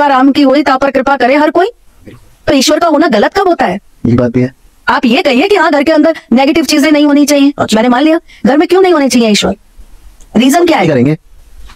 कृपा राम की हुई ता पर कृपा करे हर कोई। तो ईश्वर का होना गलत कब होता है? ये बात भी है। आप ये कहिए कि हाँ घर के अंदर नेगेटिव चीजें नहीं होनी चाहिए। अच्छा। मैंने मान लिया, घर में क्यों नहीं होनी चाहिए ईश्वर? रीजन क्या है? करेंगे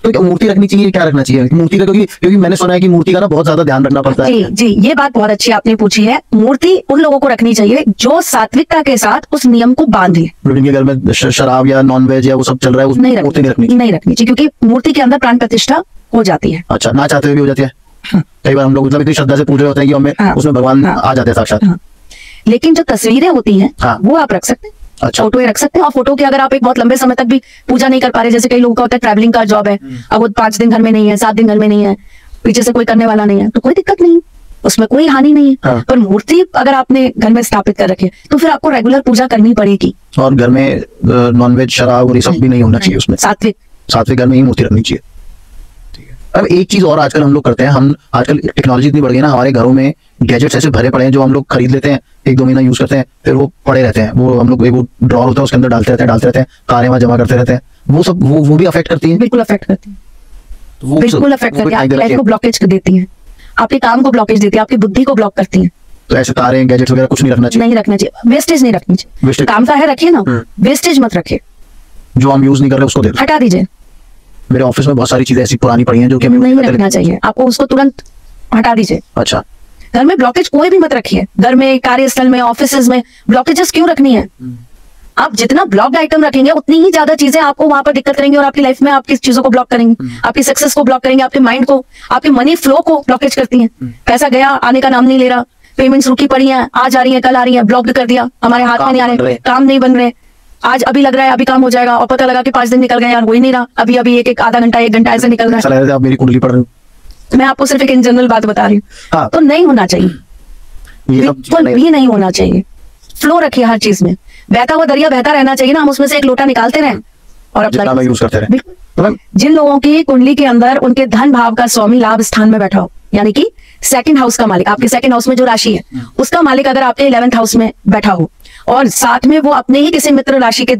तो क्या मूर्ति रखनी चाहिए, क्या रखना चाहिए मूर्ति का? क्योंकि मैंने सुना है कि मूर्ति का ना बहुत ज्यादा ध्यान रखना पड़ता है। जी जी, ये बात बहुत अच्छी आपने पूछी है। मूर्ति उन लोगों को रखनी चाहिए जो सात्विकता के साथ उस नियम को बांध ले। जिनके घर में शराब या नॉनवेज या वो सब चल रहा है, उस मूर्ति नहीं रखनी चाहिए, क्योंकि मूर्ति के अंदर प्राण प्रतिष्ठा हो जाती है। अच्छा, ना चाहते हुए भी हो जाती है। कई बार हम लोग मतलब इतनी श्रद्धा से पूछ रहे होते हैं कि हमें उसमें भगवान आ जाते हैं साक्षात। लेकिन जो तस्वीरें होती हैं वो आप रख सकते हैं। अच्छा। फोटो रख सकते हैं, और फोटो की अगर आप एक बहुत लंबे समय तक भी पूजा नहीं कर पा रहे, जैसे कई लोगों का होता है ट्रैवलिंग का जॉब है, अब वो 5 दिन घर में नहीं है, 7 दिन घर में नहीं है, पीछे से कोई करने वाला नहीं है, तो कोई दिक्कत नहीं, उसमें कोई हानि नहीं है। पर मूर्ति अगर आपने घर में स्थापित कर रखे तो फिर आपको रेगुलर पूजा करनी पड़ेगी। और घर में नॉनवेज शराब और ये सब भी नहीं होना चाहिए उसमें। सात्विक घर में ही मूर्ति रखनी चाहिए। अब एक चीज और आजकल हम लोग करते हैं, हम आजकल टेक्नोलॉजी इतनी बढ़ गई ना, हमारे घरों में गैजेट्स ऐसे भरे पड़े हैं जो हम लोग खरीद लेते हैं, 1-2 महीना यूज करते हैं, फिर वो पड़े रहते हैं। वो हम लोग एक ड्रॉर होता है उसके अंदर डालते रहते हैं, कारें वहां जमा करते रहते हैं। वो सब वो भी अफेक्ट करती है। बिल्कुल अफेक्ट करती है, बिल्कुल अफेक्ट करती है। आपको ब्लॉकेज देती है, आपके काम को ब्लॉकेज देती है, आपकी बुद्धि को ब्लॉक करती है। तो ऐसे तारे गैजेट्स वगैरह कुछ नहीं रखना चाहिए। नहीं रखना चाहिए, वेस्टेज नहीं रखनी चाहिए। काम का है रखिए ना, वेस्टेज मत रखिए। जो हम यूज नहीं कर रहे उसको हटा दीजिए। मेरे ऑफिस में बहुत सारी चीजें ऐसी पुरानी पड़ी हैं जो कि नहीं रखना चाहिए, आपको उसको तुरंत हटा दीजिए। अच्छा। घर में ब्लॉकेज कोई भी मत रखिए। घर में, कार्यस्थल में, ऑफिसेज में ब्लॉकेजेस क्यों रखनी है? आप जितना ब्लॉक्ड आइटम रखेंगे उतनी ही ज्यादा चीजें आपको वहां पर दिक्कत करेंगी, और आपकी लाइफ में आपकी चीजों को ब्लॉक करेंगी, आपकी सक्सेस को ब्लॉक करेंगे, आपके माइंड को, आपके मनी फ्लो को ब्लॉकेज करती है। पैसा गया, आने का नाम नहीं ले रहा, पेमेंट्स रुकी पड़ी है, आज आ रही है, कल आ रही है, ब्लॉक्ड कर दिया, हमारे हाथ में नहीं आ रहे, काम नहीं बन रहे। आज अभी लग रहा है अभी काम हो जाएगा, और पता लगा कि 5 दिन निकल गए, यार हो ही नहीं रहा, अभी अभी एक आधा घंटा 1 घंटा ऐसे निकल रहा है। आप मेरी कुंडली पढ़ रहे हो, मैं आपको सिर्फ एक इन जनरल बात बता रही हूँ। तो नहीं होना चाहिए, बिल्कुल भी नहीं होना चाहिए। फ्लो रखिए हर चीज में, बहता हुआ दरिया बहता रहना चाहिए ना, हम उसमें से एक लोटा निकालते रहें और अपना यूज करते रहें। जिन लोगों की कुंडली के अंदर उनके धन भाव का स्वामी लाभ स्थान में बैठा हो, यानी कि 2nd हाउस का मालिक, आपके 2nd हाउस में जो राशि है उसका मालिक अगर आपके 11th हाउस में बैठा हो, और साथ में वो अपने ही किसी मित्र राशि के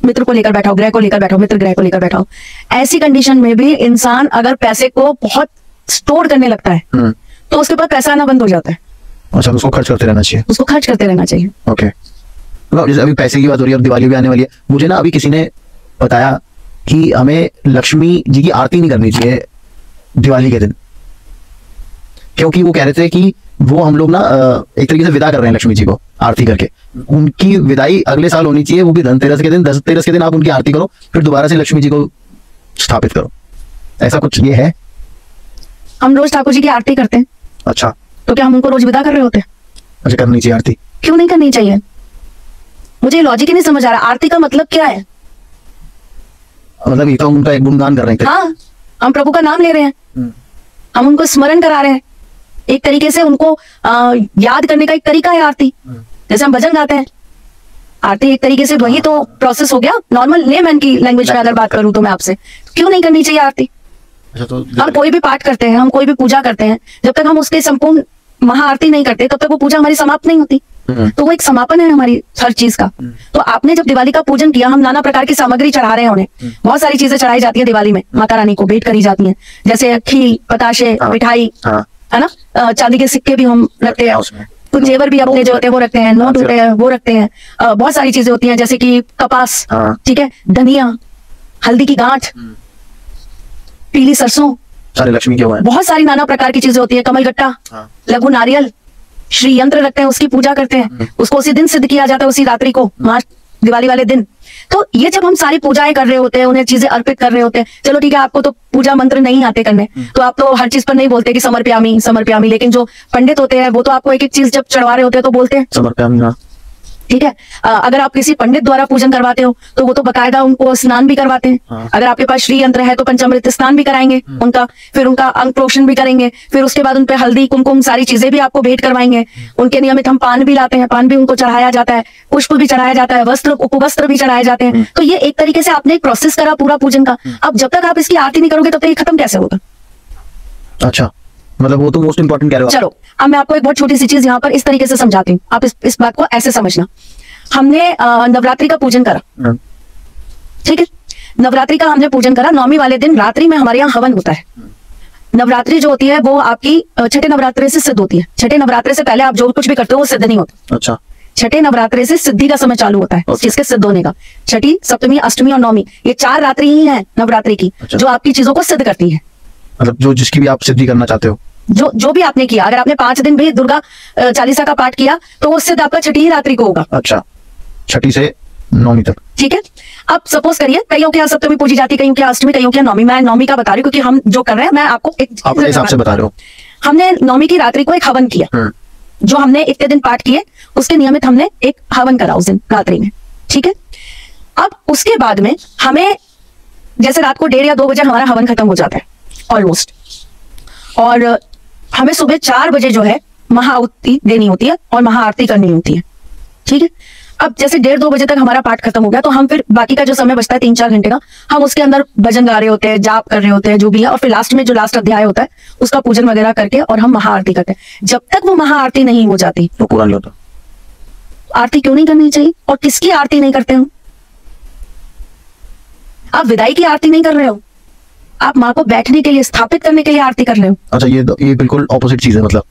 मित्र को लेकर बैठा हो, ग्रह को लेकर बैठा हो, मित्र ग्रह को लेकर बैठा हो, ऐसी कंडीशन में भी इंसान अगर पैसे को बहुत स्टोर करने लगता है तो उसके पास पैसा आना बंद हो जाता है। अच्छा, उसको खर्च करते रहना चाहिए। उसको खर्च करते रहना चाहिए। ओके। जैसे अभी पैसे की बात हो रही है, अब दिवाली भी आने वाली है, मुझे ना अभी किसी ने बताया कि हमें लक्ष्मी जी की आरती नहीं करनी चाहिए दिवाली के दिन, क्योंकि वो कह रहे थे कि वो हम लोग ना एक तरीके से विदा कर रहे हैं लक्ष्मी जी को आरती करके। उनकी विदाई अगले साल होनी चाहिए, वो भी धनतेरस के दिन। धनतेरस के दिन आप उनकी आरती करो, फिर दोबारा से लक्ष्मी जी को स्थापित करो। ऐसा कुछ ये है? हम रोज ठाकुर जी की आरती करते हैं। अच्छा, तो क्या हम उनको रोज विदा कर रहे होते हैं? अच्छा, करनी चाहिए आरती। क्यों नहीं करनी चाहिए? मुझे लॉजिक ही नहीं समझ आ रहा, आरती का मतलब क्या है? मतलब ये तो उनका एक गुणगान कर रहे हैं। हाँ, हम प्रभु का नाम ले रहे हैं, हम उनको स्मरण करा रहे हैं। एक तरीके से उनको याद करने का एक तरीका है आरती। जैसे हम भजन गाते हैं, आरती एक तरीके से वही तो प्रोसेस हो गया। नॉर्मल लेमैन की लैंग्वेज में अगर बात करूं तो मैं आपसे, क्यों नहीं करनी चाहिए आरती? तो हम कोई भी पाठ करते हैं, हम कोई भी पूजा करते हैं, जब तक हम उसके संपूर्ण महाआरती नहीं करते तब तक वो पूजा हमारी समाप्त नहीं होती। तो वो एक समापन है हमारी हर चीज का। तो आपने जब दिवाली का पूजन किया, हम नाना प्रकार की सामग्री चढ़ा रहे हैं उन्हें, बहुत सारी चीजें चढ़ाई जाती है दिवाली में, माता रानी को भेंट करी जाती हैं, जैसे खीर, बताशे, मिठाई, है ना, चांदी के सिक्के भी हम रखते हैं, कुछ जेवर भी अपने जो होते हैं वो रखते हैं, नोट होते हैं वो रखते हैं, बहुत सारी चीजें होती हैं जैसे कि कपास, ठीक है, धनिया, हल्दी की गांठ, पीली सरसों, सारे लक्ष्मी के हुए हैं। बहुत सारी नाना प्रकार की चीजें होती है, कमलगट्टा, लघु नारियल, श्री यंत्र रखते हैं, उसकी पूजा करते हैं, उसको उसी दिन सिद्ध किया जाता है, उसी रात्रि को, दिवाली वाले दिन। तो ये जब हम सारी पूजाएं कर रहे होते हैं, उन्हें चीजें अर्पित कर रहे होते हैं, चलो ठीक है, आपको तो पूजा मंत्र नहीं आते करने, तो आप तो हर चीज पर नहीं बोलते कि समर्प्यामी समर्प्यामी, लेकिन जो पंडित होते हैं वो तो आपको एक एक चीज जब चढ़वा रहे होते हैं तो बोलते हैं समर्प्यामी। ठीक है। अगर आप किसी पंडित द्वारा पूजन करवाते हो तो वो तो बकायदा उनको स्नान भी करवाते हैं। अगर आपके पास श्री यंत्र है तो पंचामृत स्नान भी कराएंगे उनका, फिर उनका अंग प्रोक्षण भी करेंगे, फिर उसके बाद उनपे हल्दी कुमकुम सारी चीजें भी आपको भेंट करवाएंगे। उनके नियमित हम पान भी लाते हैं, पान भी उनको चढ़ाया जाता है, पुष्प भी चढ़ाया जाता है, वस्त्र उपवस्त्र भी चढ़ाए जाते हैं। तो ये एक तरीके से आपने एक प्रोसेस करा पूरा पूजन का। अब जब तक आप इसकी आरती नहीं करोगे तब तक ये खत्म कैसे होगा? अच्छा, मतलब वो तो मोस्ट इंपॉर्टेंट कह रहे हो। चलो अब मैं आपको एक बहुत छोटी सी चीज यहाँ पर इस तरीके से समझाती हूँ, आप इस बात को ऐसे समझना। हमने नवरात्रि का पूजन करा, ठीक है, नवरात्रि का हमने पूजन करा, नवमी वाले दिन रात्रि में हमारे यहाँ हवन होता है। नवरात्रि जो होती है वो आपकी छठे नवरात्रि से सिद्ध होती है। छठे नवरात्रि से पहले आप जो कुछ भी करते हो वो सिद्ध नहीं होता। अच्छा, छठे नवरात्रि से सिद्धि का समय चालू होता है उस चीज के सिद्ध होने का। छठी, सप्तमी, अष्टमी और नवमी, ये 4 रात्रि ही है नवरात्रि की। अच्छा। जो आपकी चीजों को सिद्ध करती है, मतलब जो जिसकी भी आप सिद्धि करना चाहते हो, जो भी आपने किया। अगर आपने 5 दिन भी दुर्गा चालीसा का पाठ किया तो वो सिद्ध आपका छठी ही रात्रि को होगा। अच्छा, छठी से नौवीं तक, ठीक है। अब सपोज करिए कईयों के यहाँ सप्तमी पूजी जाती है, कईयों के यहाँ अष्टमी, कईयों के यहाँ नवमी। मैं नवमी का बता रही हूँ क्योंकि हम जो कर रहे हैं मैं आपको एक अपने हिसाब से बता रहे हो। हमने नवमी की रात्रि को एक हवन किया, जो हमने इतने दिन पाठ किए उसके नियमित हमने एक हवन करा उस दिन रात्रि में, ठीक है। अब उसके बाद में हमें जैसे रात को 1:30 या 2 बजे हमारा हवन खत्म हो जाता है ऑलमोस्ट, और हमें सुबह 4 बजे जो है महाआहुति देनी होती है और महाआरती करनी होती है, ठीक है। अब जैसे 1:30-2 बजे तक हमारा पाठ खत्म हो गया तो हम फिर बाकी का जो समय बचता है 3-4 घंटे का, हम उसके अंदर भजन गा रहे होते हैं, जाप कर रहे होते हैं, जो भी है, और फिर लास्ट में जो लास्ट अध्याय होता है उसका पूजन वगैरह करके और हम महाआरती करते हैं। जब तक वो महाआरती नहीं हो जाती तो पूरा नहीं होता। आरती क्यों नहीं करनी चाहिए? और किसकी आरती नहीं करते हो? आप विदाई की आरती नहीं कर रहे हो, आप माँ को बैठने के लिए, स्थापित करने के लिए आरती कर रहे हो। अच्छा, ये बिल्कुल ऑपोजिट चीज है। मतलब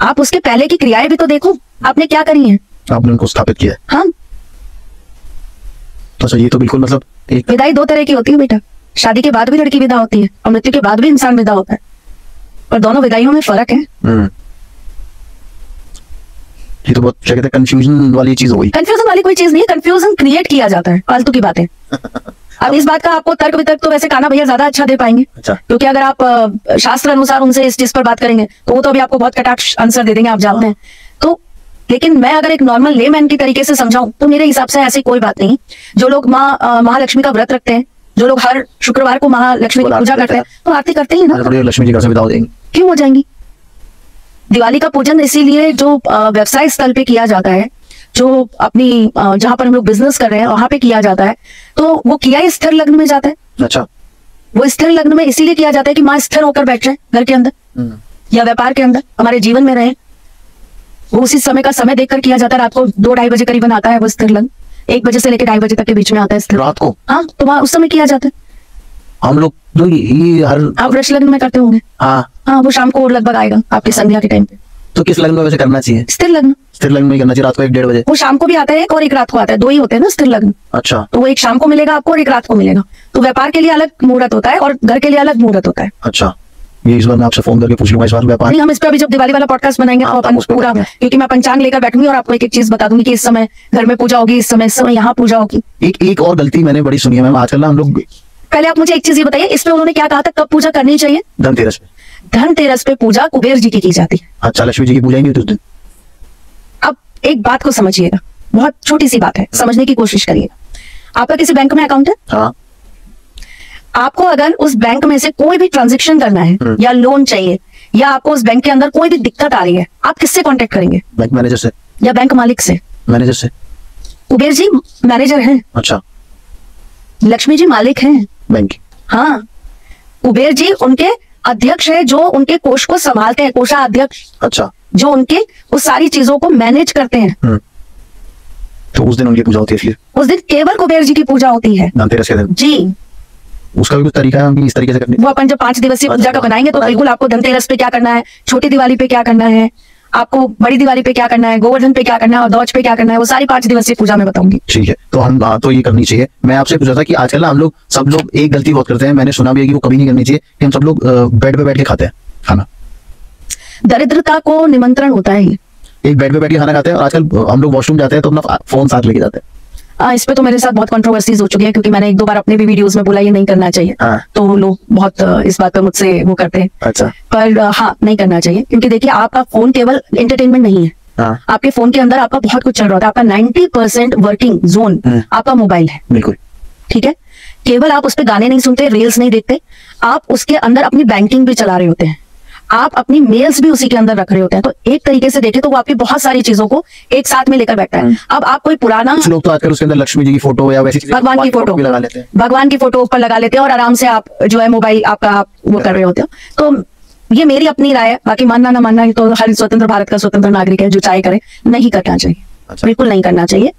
आप उसके पहले की क्रियाएं भी तो देखो, आपने क्या करी है, आपने उनको स्थापित किया है। हाँ। तो अच्छा, ये तो बिल्कुल मतलब एक विदाई 2 तरह की होती है बेटा। शादी के बाद भी लड़की विदा होती है और मृत्यु के बाद भी इंसान विदा होता है, और दोनों विदाइयों में फर्क है। ये तो बहुत क्या कहते हैं, कंफ्यूजन वाली चीज हो गई। कंफ्यूजन वाली कोई चीज नहीं है, कंफ्यूजन क्रिएट किया जाता है, फालतू की बातें। अब इस बात का आपको तर्क वितर्क तो वैसे कान्हा भैया ज्यादा अच्छा दे पाएंगे। अच्छा। क्योंकि अगर आप शास्त्र अनुसार उनसे इस चीज पर बात करेंगे तो वो तो अभी आपको बहुत कटाक्ष आंसर दे देंगे, आप जानते हैं। तो लेकिन मैं अगर एक नॉर्मल लेमैन की तरीके से समझाऊं तो मेरे हिसाब से ऐसी कोई बात नहीं। जो लोग महालक्ष्मी का व्रत रखते हैं, जो लोग हर शुक्रवार को महालक्ष्मी की पूजा करते हैं, तो आरती करते ही ना। लक्ष्मी जी घर से विदा हो जाएंगे, क्यों हो जाएंगी? दिवाली का पूजन इसीलिए जो व्यवसाय स्थल पे किया जाता है, जो अपनी जहां पर हम लोग बिजनेस कर रहे हैं वहां पे किया जाता है, तो वो किया ही स्थिर लग्न में जाता है। अच्छा, वो स्थिर लग्न में इसीलिए किया जाता है कि माँ स्थिर होकर बैठ जाए घर के अंदर या व्यापार के अंदर, हमारे जीवन में रहे। वो उसी समय का समय देखकर किया जाता है। रात को 2-2:30 बजे करीबन आता है वो स्थिर लग्न, 1 बजे से लेकर 2:30 बजे तक के बीच में आता है स्थिर रात को। हाँ, तो वहाँ उस समय किया जाता है। हम लोग तो ये हर आप वृष लग्न में करते होंगे। हाँ, वो शाम को लगभग आएगा आपकी संध्या के टाइम पे। तो किस लग्न में वैसे करना चाहिए? स्थिर लग्न। स्थिर लग्न में करना चाहिए, रात को 1-1:30 बजे। वो शाम को भी आता है एक और एक रात को आता है, 2 ही होते हैं ना स्थिर लग्न। अच्छा, तो वो एक शाम को मिलेगा आपको और एक रात को मिलेगा। तो व्यापार के लिए अलग मुहूर्त होता है और घर के लिए अलग मुहूर्त होता है। अच्छा, ये इस बार मैं आपसे फोन करके पूछ लूंगा इस बार व्यापार। नहीं, हम इस पर अभी जब दिवाली वाला पॉडकास्ट बनाएंगे तो अपन पूरा, क्योंकि मैं पंचांग लेकर बैठूंगी और आपको एक एक चीज बता दूंगी कि इस समय घर में पूजा होगी, इस समय यहाँ पूजा होगी। एक और गलती मैंने बड़ी सुनी है मैम आजकल ना हम लोग। पहले आप मुझे एक चीज ये बताइए, इस पे उन्होंने क्या कहा था, कब पूजा करनी चाहिए? धनतेरस पे। धनतेरस पे पूजा कुबेर जी की जाती है। अच्छा, लक्ष्मी जी की पूजा ही नहीं होती उस दिन। अब एक बात को समझिएगा, बहुत छोटी सी बात है, समझने की कोशिश करिएगा। आपका किसी बैंक में अकाउंट है? हाँ। आपको अगर उस बैंक में से कोई भी ट्रांजेक्शन करना है या लोन चाहिए, या आपको उस बैंक के अंदर कोई भी दिक्कत आ रही है, आप किससे कांटेक्ट करेंगे? बैंक मैनेजर से या बैंक मालिक से? मैनेजर से। कुबेर जी मैनेजर हैं। अच्छा, लक्ष्मी जी मालिक हैं बैंक की। हाँ, कुबेर जी उनके अध्यक्ष है, जो उनके कोष को संभालते हैं, कोषाध्यक्ष। अच्छा, जो उनके उस सारी चीजों को मैनेज करते हैं। तो उस दिन उनकी पूजा होती है? फिर उस दिन केवल कुबेर जी की पूजा होती है धनतेरस के दिन जी। उसका भी कुछ तरीका है हम इस तरीके से करने? वो अपन जब 5 दिवसीय पूजा का बनाएंगे तो बिल्कुल आपको धनतेरस पे क्या करना है, छोटी दिवाली पे क्या करना है, आपको बड़ी दिवाली पे क्या करना है, गोवर्धन पे क्या करना है और ध्वज पे क्या करना है, वो सारी 5 दिवसीय पूजा में बताऊंगी। ठीक है, तो हम तो ये करनी चाहिए। मैं आपसे पूछा था कि आजकल ना हम लोग सब लोग एक गलती बहुत करते हैं, मैंने सुना भी है कि वो कभी नहीं करनी चाहिए, कि हम सब लोग बेड पे बैठ के खाते हैं खाना। दरिद्रता को निमंत्रण होता है ये। एक बेड पे बैठ के खाना खाते हैं, और आजकल हम लोग वॉशरूम जाते हैं तो अपना फोन साथ लेके जाते हैं। इस पे तो मेरे साथ बहुत कंट्रोवर्सीज हो चुकी है, क्योंकि मैंने 1-2 बार अपने भी वीडियोस में बोला ये नहीं करना चाहिए। तो वो लोग बहुत इस बात पे मुझसे वो करते हैं। अच्छा। पर हाँ, नहीं करना चाहिए, क्योंकि देखिए आपका फोन केवल एंटरटेनमेंट नहीं है। आपके फोन के अंदर आपका बहुत कुछ चल रहा होता है। आपका 90% वर्किंग जोन आपका मोबाइल है। बिल्कुल ठीक है। केवल आप उस पर गाने नहीं सुनते, रील्स नहीं देखते, आप उसके अंदर अपनी बैंकिंग भी चला रहे होते हैं, आप अपनी मेल्स भी उसी के अंदर रख रहे होते हैं। तो एक तरीके से देखें तो वो आपकी बहुत सारी चीजों को एक साथ में लेकर बैठता है। अब आप कोई पुराना, लोग तो आजकल उसके अंदर लक्ष्मी जी की फोटो या वैसी भगवान की फोटो भी लगा लेते हैं, भगवान की फोटो ऊपर लगा लेते हैं और आराम से आप जो है मोबाइल आपका आप वो कर रहे होते हो। तो ये मेरी अपनी राय है, बाकी मानना ना मानना तो हर स्वतंत्र भारत का स्वतंत्र नागरिक है, जो चाहे करे। नहीं करना चाहिए, बिल्कुल नहीं करना चाहिए।